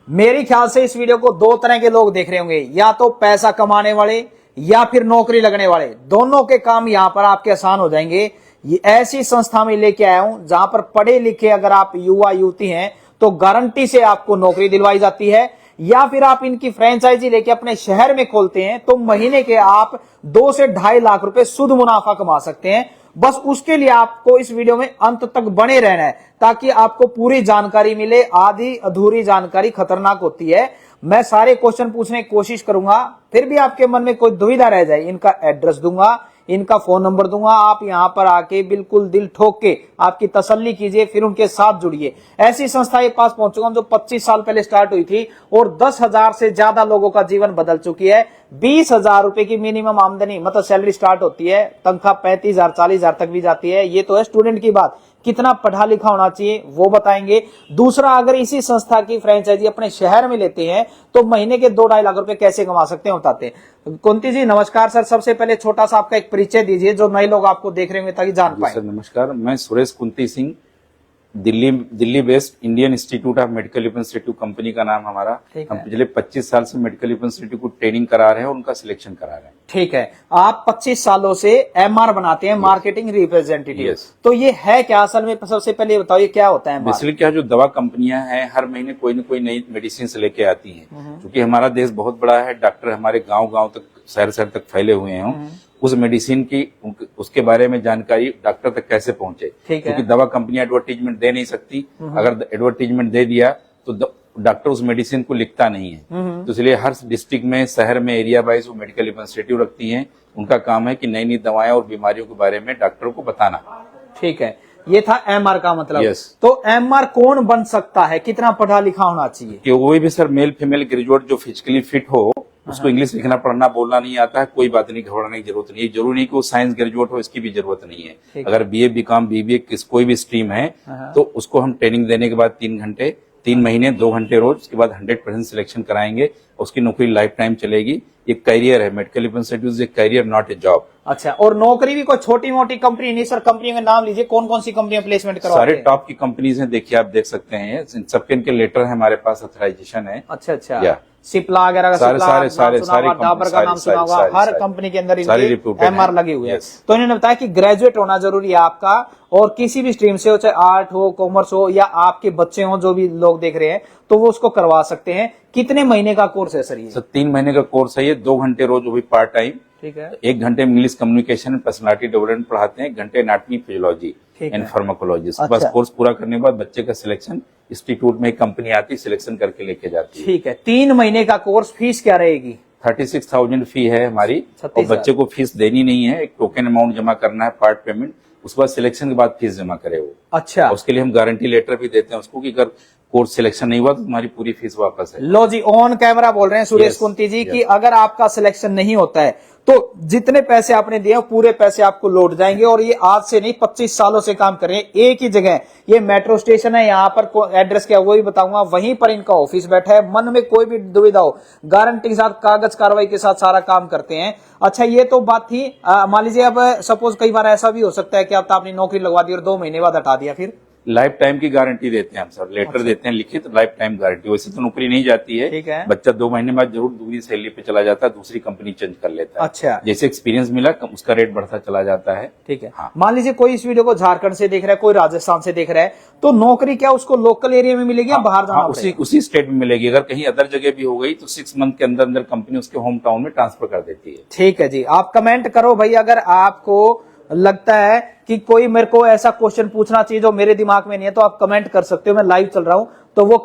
मेरे ख्याल से इस वीडियो को दो तरह के लोग देख रहे होंगे, या तो पैसा कमाने वाले या फिर नौकरी लगने वाले। दोनों के काम यहां पर आपके आसान हो जाएंगे। ये ऐसी संस्था में लेके आया हूं जहां पर पढ़े लिखे अगर आप युवा युवती हैं तो गारंटी से आपको नौकरी दिलवाई जाती है, या फिर आप इनकी फ्रेंचाइजी लेके अपने शहर में खोलते हैं तो महीने के आप 2 से 2.5 लाख रुपए शुद्ध मुनाफा कमा सकते हैं। बस उसके लिए आपको इस वीडियो में अंत तक बने रहना है ताकि आपको पूरी जानकारी मिले। आधी अधूरी जानकारी खतरनाक होती है। मैं सारे क्वेश्चन पूछने की कोशिश करूंगा, फिर भी आपके मन में कोई दुविधा रह जाए, इनका एड्रेस दूंगा, इनका फोन नंबर दूंगा। आप यहां पर आके बिल्कुल दिल ठोक के आपकी तसल्ली कीजिए, फिर उनके साथ जुड़िए। ऐसी संस्था के पास पहुंचूंगा जो 25 साल पहले स्टार्ट हुई थी और 10,000 से ज्यादा लोगों का जीवन बदल चुकी है। 20,000 रुपए की मिनिमम आमदनी मतलब सैलरी स्टार्ट होती है, तनख्वाह 35,000 40,000 तक भी जाती है। ये तो है स्टूडेंट की बात। कितना पढ़ा लिखा होना चाहिए वो बताएंगे। दूसरा, अगर इसी संस्था की फ्रेंचाइजी अपने शहर में लेते हैं तो महीने के 2-2.5 लाख रुपए कैसे कमा सकते हैं बताते हैं। कुंती जी नमस्कार सर, सबसे पहले छोटा सा आपका एक परिचय दीजिए जो नए लोग आपको देख रहे होंगे ताकि जान पाए। सर नमस्कार, मैं Suresh Kunti Singh, Delhi based Indian institute of medical institute company का नाम हमारा। हम पिछले 25 साल से मेडिकल इंस्टीट्यूट को ट्रेनिंग करा रहे हैं और उनका सिलेक्शन करा रहे हैं। ठीक है, आप 25 सालों से एमआर बनाते हैं, मार्केटिंग रिप्रेजेंटेटिव। तो ये है क्या असल में? सबसे पहले ये बताओ ये क्या होता है? बेसिकली क्या, जो दवा कंपनियां हैं हर महीने कोई न कोई नई मेडिसिन लेके आती हैं। क्योंकि हमारा देश बहुत बड़ा है, डॉक्टर हमारे गाँव तक शहर तक फैले हुए हैं। उस मेडिसिन की उसके बारे में जानकारी डॉक्टर तक कैसे पहुंचे, क्योंकि दवा कंपनियां एडवर्टीजमेंट दे नहीं सकती। अगर एडवर्टीजमेंट दे दिया तो डॉक्टर उस मेडिसिन को लिखता नहीं है। तो इसलिए हर डिस्ट्रिक्ट में, शहर में, एरिया वाइज वो मेडिकल रिप्रेजेंटेटिव रखती हैं। उनका काम है कि नई नई दवाएं और बीमारियों के बारे में डॉक्टरों को बताना। ठीक है, ये था एमआर का मतलब। yes. तो एमआर कौन बन सकता है, कितना पढ़ा लिखा होना चाहिए? कि कोई भी सर मेल फीमेल ग्रेजुएट जो फिजिकली फिट हो, उसको इंग्लिश लिखना पढ़ना बोलना नहीं आता है, कोई बात नहीं, घबराने की जरूरत नहीं है। जरूरी नहीं कि वो साइंस ग्रेजुएट हो, इसकी भी जरूरत नहीं है। अगर बीए बीकॉम बीबीए कोई भी स्ट्रीम है तो उसको हम ट्रेनिंग देने के बाद 3 महीने 2 घंटे रोज, उसके बाद 100% सिलेक्शन कराएंगे। उसकी नौकरी लाइफ टाइम चलेगी। ये करियर है, medical representative career, not a job. अच्छा, और नौकरी भी कोई छोटी मोटी कंपनी नहीं सर? कंपनी का नाम लीजिए, कौन कौन सी कंपनियां प्लेसमेंट करवाते हैं? सारे टॉप की कंपनीज हैं, देखिए आप देख सकते हैं, सबके इनके लेटर है हमारे पास, ऑथराइजेशन है। अच्छा, सिप्ला वगैरह का सारे डाबर का नाम सुना होगा। हर कंपनी के अंदर इनके एमआर लगे हुए हैं। तो इन्होंने बताया कि ग्रेजुएट होना जरूरी है आपका, और किसी भी स्ट्रीम से हो, चाहे आर्ट हो, कॉमर्स हो, या आपके बच्चे हो, जो भी लोग देख रहे हैं तो वो उसको करवा सकते हैं। कितने महीने का कोर्स है सर ये? सर 3 महीने का कोर्स है ये, 2 घंटे रोज, वो भी पार्ट टाइम। ठीक है, 1 घंटे में इंग्लिश कम्युनिकेशन, पर्सनालिटी डेवलपमेंट पढ़ाते हैं, 1 घंटे एनाटॉमी, फिजियोलॉजी एंड फार्माकोलॉजी। बस कोर्स पूरा करने के बाद बच्चे का सिलेक्शन इंस्टीट्यूट में एक कंपनी आती है, सिलेक्शन करके लेके जाती है। ठीक है, 3 महीने का कोर्स, फीस क्या रहेगी? 36,000 फी है हमारी, और बच्चे को फीस देनी नहीं है, एक टोकन अमाउंट जमा करना है, पार्ट पेमेंट। उसके बाद सिलेक्शन के बाद फीस जमा करे वो। अच्छा, उसके लिए हम गारंटी लेटर भी देते हैं उसको कि अगर कोर्स सिलेक्शन नहीं हुआ तो तुम्हारी पूरी फीस वापस है। लो जी, ऑन कैमरा बोल रहे हैं सुरेश कुंती जी कि अगर आपका सिलेक्शन नहीं होता है तो जितने पैसे आपने दिए पूरे पैसे आपको लौट जाएंगे। और ये आज से नहीं, 25 सालों से काम कर रहे हैं एक ही जगह। ये मेट्रो स्टेशन है, यहाँ पर एड्रेस क्या वो भी बताऊंगा, वहीं पर इनका ऑफिस बैठा है। मन में कोई भी दुविधा हो, गारंटी के साथ, कागज कार्रवाई के साथ सारा काम करते हैं। अच्छा, ये तो बात थी। मान लीजिए अब सपोज कई बार ऐसा भी हो सकता है कि अब आपने नौकरी लगवा दी और 2 महीने बाद हटा दिया, फिर लाइफ टाइम की गारंटी देते हैं हम सर, लेटर देते हैं लिखित, लाइफ टाइम गारंटी। वैसे तो नौकरी नहीं जाती है, ठीक है। बच्चा 2 महीने बाद जरूर दूसरी सैलरी पे चला जाता है, दूसरी कंपनी चेंज कर लेता है। अच्छा, जैसे एक्सपीरियंस मिला उसका रेट बढ़ता चला जाता है। ठीक है। हाँ। मान लीजिए कोई इस वीडियो को झारखंड से देख रहा है, कोई राजस्थान से देख रहा है, तो नौकरी क्या उसको लोकल एरिया में मिलेगी या बाहर जाना पड़ेगा? उसी स्टेट में मिलेगी। अगर कहीं अदर जगह भी हो गई तो 6 मंथ के अंदर अंदर कंपनी उसके होम टाउन में ट्रांसफर कर देती है। ठीक है जी, आप कमेंट करो भाई अगर आपको लगता है कि कोई मेरे को ऐसा क्वेश्चन पूछना चाहिए जो मेरे दिमाग में नहीं है, तो आप कमेंट कर सकते हो। मैं लाइव चल रहा हूं तो वो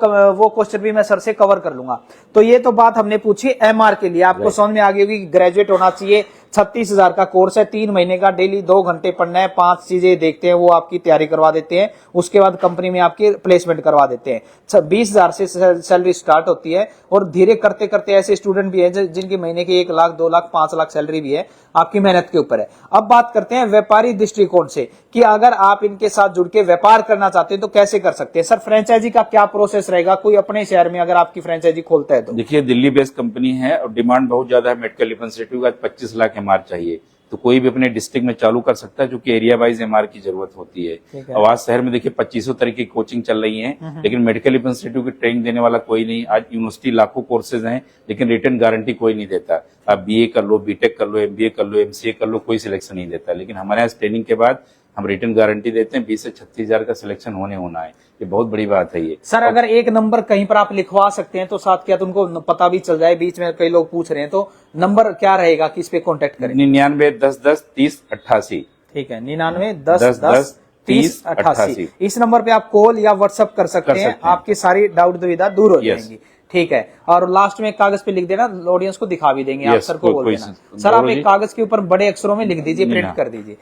क्वेश्चन भी मैं सर से कवर कर लूंगा। तो ये तो बात हमने पूछी एमआर के लिए, आपको समझ में आ गई होगी कि ग्रेजुएट होना चाहिए। 36,000 का कोर्स है, 3 महीने का, डेली 2 घंटे पढ़ना है, 5 चीजें देखते हैं, वो आपकी तैयारी करवा देते हैं। उसके बाद कंपनी में आपकी प्लेसमेंट करवा देते हैं। 20,000 से सैलरी स्टार्ट होती है, और धीरे करते करते ऐसे स्टूडेंट भी है जिनकी महीने की 1 लाख 2 लाख 5 लाख सैलरी भी है। आपकी मेहनत के ऊपर है। अब बात करते हैं व्यापारी दृष्टिकोण से कि अगर आप इनके साथ जुड़ के व्यापार करना चाहते हैं तो कैसे कर सकते हैं? सर फ्रेंचाइजी का क्या प्रोसेस रहेगा? कोई अपने शहर में अगर आपकी फ्रेंचाइजी खोलता है तो? देखिए, दिल्ली बेस्ड कंपनी है और डिमांड बहुत ज्यादा है मेडिकल रिप्रेजेंटेटिव का। 25 लाख एमआर चाहिए, तो कोई भी अपने डिस्ट्रिक्ट में चालू कर सकता है, क्योंकि एरिया वाइज एमआर की जरूरत होती है। अब आज शहर में देखिए 2500 तरह की कोचिंग चल रही है, लेकिन मेडिकल इंस्टीट्यूट की ट्रेनिंग देने वाला कोई नहीं। आज यूनिवर्सिटी लाखों कोर्सेज हैं, लेकिन रिटर्न गारंटी कोई नहीं देता। आप बीए कर लो, बीटेक कर लो, एमबीए कर लो, एमसीए कर लो, कोई सिलेक्शन नहीं देता। लेकिन हमारे यहाँ ट्रेनिंग के बाद हम रिटर्न गारंटी देते हैं, 20 से 36,000 का सिलेक्शन होना है। ये बहुत बड़ी बात है ये। सर अगर एक नंबर कहीं पर आप लिखवा सकते हैं तो साथ क्या तुमको पता भी चल जाए, बीच में कई लोग पूछ रहे हैं, तो नंबर क्या रहेगा, किस पे कांटेक्ट करें? 99 10 10 30 88। ठीक है, 99 10 10 30 88। इस नंबर पे आप कॉल या व्हाट्सएप कर सकते हैं, आपकी सारी डाउट दुविधा दूर हो जाएंगी। ठीक है, और लास्ट में एक कागज पे लिख देना, ऑडियंस को दिखा भी देंगे, आप सर को बोल देना। सर आप एक कागज के ऊपर बड़े अक्षरों में लिख दीजिए, प्रिंट कर दीजिए।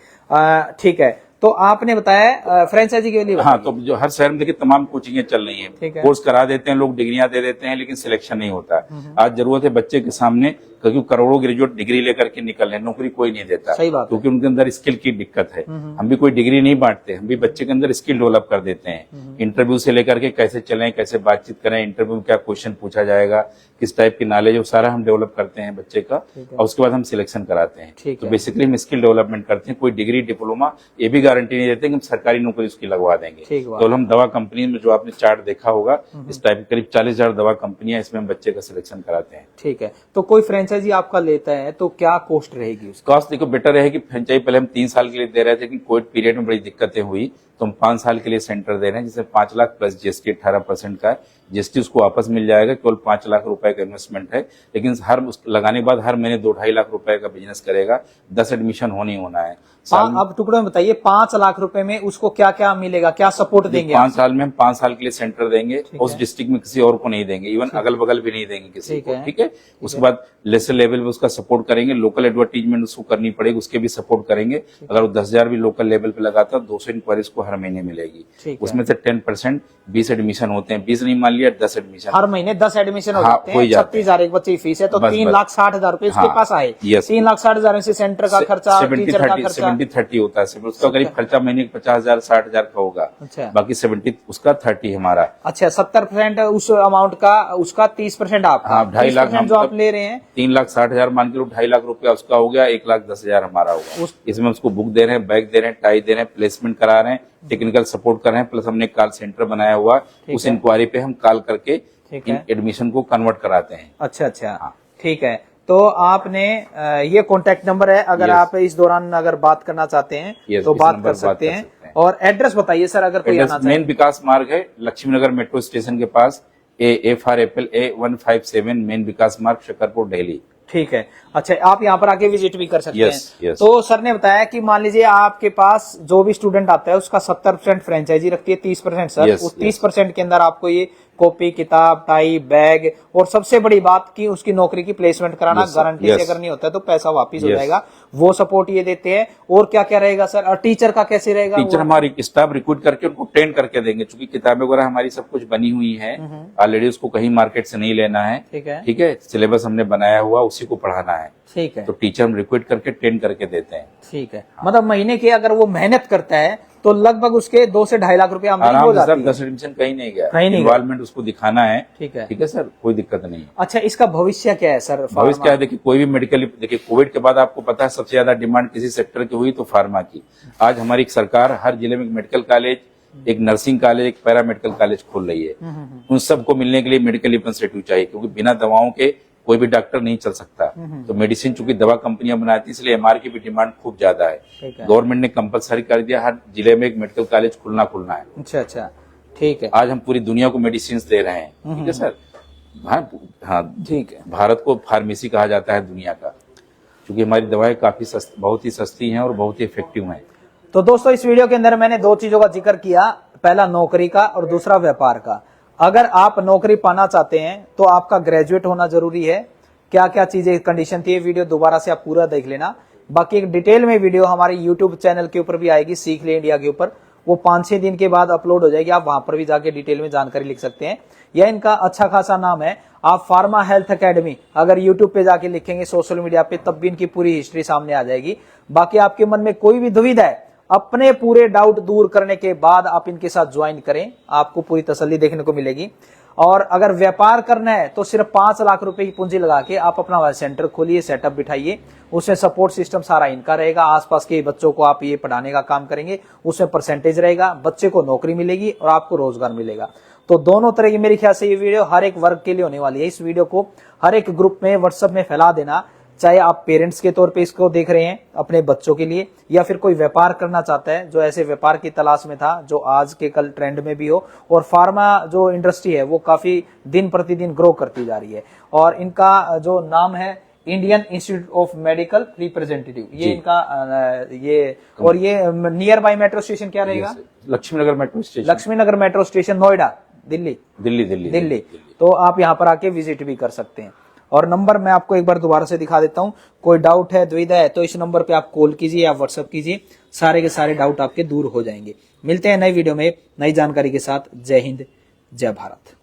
ठीक है, तो आपने बताया फ्रेंचाइजी के लिए। हाँ, तो जो हर शहर में देखिए तमाम कोचिंगें चल रही हैं, कोर्स करा देते हैं लोग, डिग्रियां दे देते हैं, लेकिन सिलेक्शन नहीं होता। आज जरूरत है बच्चे के सामने, क्योंकि करोड़ों ग्रेजुएट डिग्री लेकर के निकल रहे हैं, नौकरी कोई नहीं देता। सही बात, क्योंकि उनके अंदर स्किल की दिक्कत है। हम भी कोई डिग्री नहीं बांटते, हम भी बच्चे के अंदर स्किल डेवलप कर देते हैं। इंटरव्यू से लेकर के कैसे चलें, कैसे बातचीत करें, इंटरव्यू में क्या क्वेश्चन पूछा जाएगा, किस टाइप की नॉलेज, वो सारा हम डेवलप करते हैं बच्चे का, और उसके बाद हम सिलेक्शन कराते हैं। तो बेसिकली हम स्किल डेवलपमेंट करते हैं। कोई डिग्री डिप्लोमा ये भी गारंटी नहीं देते कि हम सरकारी नौकरी उसकी लगवा देंगे। तो हम दवा कंपनी में, जो आपने चार्ट देखा होगा, इस टाइप करीब 40,000 दवा कंपनियां, इसमें हम बच्चे का सिलेक्शन कराते हैं। ठीक है, तो कोई फ्रेंचाइजी आपका लेता है तो क्या कॉस्ट रहेगी उसकी? कॉस्ट देखो बेटर है कि फ्रेंचाइजी पहले हम 3 साल के लिए दे रहे थे, लेकिन कोविड पीरियड में बड़ी दिक्कतें हुई, तो हम 5 साल के लिए सेंटर दे रहे हैं, जिसमें 5 लाख प्लस जीएसटी 18% का है। जीएसटी उसको वापस मिल जाएगा, केवल 5 लाख रुपए का इन्वेस्टमेंट है, लेकिन हर लगाने के बाद हर महीने 2-2.5 लाख रुपए का बिजनेस करेगा। 10 एडमिशन होना है। अब टुकड़ों में बताइए, 5 लाख रुपए में उसको क्या क्या मिलेगा, क्या सपोर्ट देंगे? 5 साल में हम 5 साल के लिए सेंटर देंगे, उस डिस्ट्रिक्ट में किसी और को नहीं देंगे, इवन अगल बगल भी नहीं देंगे किसी को। ठीक है, उसके बाद लेसर लेवल पे उसका सपोर्ट करेंगे, लोकल एडवर्टीजमेंट उसको करनी पड़ेगी, उसके भी सपोर्ट करेंगे। अगर वो 10,000 भी लोकल लेवल पे लगाता, 200 इंक्वायरीज को हर महीने मिलेगी। उसमें से 10% 20 एडमिशन होते हैं, 20 नहीं मान लिया 10 एडमिशन हर महीने 10 एडमिशन हो जाते हैं। 36,000 एक बच्चे की फीस है, तो 3,60,000 रुपए उसके पास आए। 3,60,000 में से सेंटर का खर्चा, टीचर का खर्चा 70-30 होता है। उसका करीब खर्चा महीने 50,000 60,000 का होगा। अच्छा, बाकी 70 उसका 30 हमारा। अच्छा, 70% उस अमाउंट का, उसका 30% आपका। हाँ, 2.5 लाख जो आप ले रहे हैं, 3,60,000 मान के लो, 2.5 लाख रुपया उसका हो गया, 1,10,000 हमारा होगा। इसमें उसको बुक दे रहे हैं, बैग दे रहे हैं, टाई दे रहे हैं, प्लेसमेंट करा रहे हैं, टेक्निकल सपोर्ट कर रहे हैं, प्लस हमने कॉल सेंटर बनाया हुआ, उस इंक्वायरी पे हम कॉल करके एडमिशन को कन्वर्ट कराते हैं। अच्छा, ठीक है। तो आपने ये कॉन्टेक्ट नंबर है, अगर आप इस दौरान अगर बात करना चाहते हैं तो बात कर सकते हैं। और एड्रेस बताइए सर, अगर कोई आना चाहे। मेन विकास मार्ग है, लक्ष्मीनगर मेट्रो स्टेशन के पास, A for apple, A157 main Vikas Marg, Shakarpur, Delhi. ठीक है, अच्छा, आप यहाँ पर आके विजिट भी कर सकते हैं। yes. तो सर ने बताया कि मान लीजिए आपके पास जो भी स्टूडेंट आता है उसका 70% फ्रेंचाइजी रखती है, 30% सर। उस 30% के अंदर आपको ये कॉपी, किताब, टाई, बैग, और सबसे बड़ी बात कि उसकी नौकरी की प्लेसमेंट कराना, गारंटी से अगर नहीं होता है तो पैसा वापिस हो जाएगा, वो सपोर्ट ये देते हैं। और क्या क्या रहेगा सर? और टीचर का कैसे रहेगा? टीचर हमारी स्टाफ रिक्रूट करके उनको ट्रेन करके देंगे, क्योंकि किताबें वगैरह हमारी सब कुछ बनी हुई है ऑलरेडी, उसको कहीं मार्केट से नहीं लेना है। ठीक है, सिलेबस हमने बनाया हुआ, उसी को पढ़ाना है। ठीक है, तो टीचर हम रिक्रूट करके ट्रेन करके देते हैं। ठीक है, मतलब महीने की अगर वो मेहनत करता है तो लगभग उसके 2 से 2.5 लाख रुपए आमदनी हो जाती है। 10 एडमिशन कहीं नहीं गया, इन्वॉल्वमेंट उसको दिखाना है। ठीक है सर, कोई दिक्कत नहीं। अच्छा, इसका भविष्य क्या है सर? भविष्य क्या है, देखिए कोई भी मेडिकल, देखिए कोविड के बाद आपको पता है सबसे ज्यादा डिमांड किसी सेक्टर की हुई, तो फार्मा की। आज हमारी सरकार हर जिले में एक मेडिकल कॉलेज, एक नर्सिंग कॉलेज, एक पैरा मेडिकल कॉलेज खोल रही है। उन सबको मिलने के लिए मेडिकल इंस्टीट्यूट चाहिए, क्योंकि बिना दवाओं के कोई भी डॉक्टर नहीं चल सकता। तो मेडिसिन चूंकि दवा कंपनियां बनाती है, इसलिए एमआर की भी डिमांड खूब ज्यादा है। गवर्नमेंट ने कंपलसरी कर दिया, हर जिले में एक मेडिकल कॉलेज खुलना है। अच्छा, ठीक है। आज हम पूरी दुनिया को मेडिसिन दे रहे हैं। ठीक है सर, हाँ ठीक है। भारत को फार्मेसी कहा जाता है दुनिया का, क्योंकि हमारी दवाएं काफी बहुत ही सस्ती हैं और बहुत ही इफेक्टिव हैं। तो दोस्तों, इस वीडियो के अंदर मैंने 2 चीजों का जिक्र किया, पहला नौकरी का और दूसरा व्यापार का। अगर आप नौकरी पाना चाहते हैं तो आपका ग्रेजुएट होना जरूरी है। क्या क्या चीजें कंडीशन थी, वीडियो दोबारा से आप पूरा देख लेना। बाकी एक डिटेल में वीडियो हमारे यूट्यूब चैनल के ऊपर भी आएगी, सीख ले इंडिया के ऊपर, वो 5-6 दिन के बाद अपलोड हो जाएगी। आप वहां पर भी जाके डिटेल में जानकारी लिख सकते हैं। यह इनका अच्छा खासा नाम है, आप फार्मा हेल्थ एकेडमी अगर यूट्यूब पे जाके लिखेंगे सोशल मीडिया पे, तब भी इनकी पूरी हिस्ट्री सामने आ जाएगी। बाकी आपके मन में कोई भी दुविधा है, अपने पूरे डाउट दूर करने के बाद आप इनके साथ ज्वाइन करें, आपको पूरी तसल्ली देखने को मिलेगी। और अगर व्यापार करना है तो सिर्फ 5 लाख रुपए की पूंजी लगा के आप अपना सेंटर खोलिए, सेटअप बिठाइए, उसमें सपोर्ट सिस्टम सारा इनका रहेगा, आसपास के बच्चों को आप ये पढ़ाने का काम करेंगे, उसमें परसेंटेज रहेगा, बच्चे को नौकरी मिलेगी और आपको रोजगार मिलेगा। तो दोनों तरह की मेरे ख्याल से ये वीडियो हर एक वर्ग के लिए होने वाली है। इस वीडियो को हर एक ग्रुप में व्हाट्सएप में फैला देना, चाहे आप पेरेंट्स के तौर पे इसको देख रहे हैं अपने बच्चों के लिए, या फिर कोई व्यापार करना चाहता है जो ऐसे व्यापार की तलाश में था जो आज के कल ट्रेंड में भी हो। और फार्मा जो इंडस्ट्री है वो काफी दिन प्रतिदिन ग्रो करती जा रही है और इनका जो नाम है Indian institute of medical representative, ये इनका ये, और ये नियर बाय मेट्रो स्टेशन क्या रहेगा? Laxmi Nagar metro station. Laxmi Nagar metro station, Noida, Delhi. Delhi. तो आप यहाँ पर आके विजिट भी कर सकते हैं। और नंबर मैं आपको एक बार दोबारा से दिखा देता हूं, कोई डाउट है, दुविधा है तो इस नंबर पे आप कॉल कीजिए या व्हाट्सएप कीजिए, सारे के सारे डाउट आपके दूर हो जाएंगे। मिलते हैं नई वीडियो में नई जानकारी के साथ। जय हिंद, जय भारत।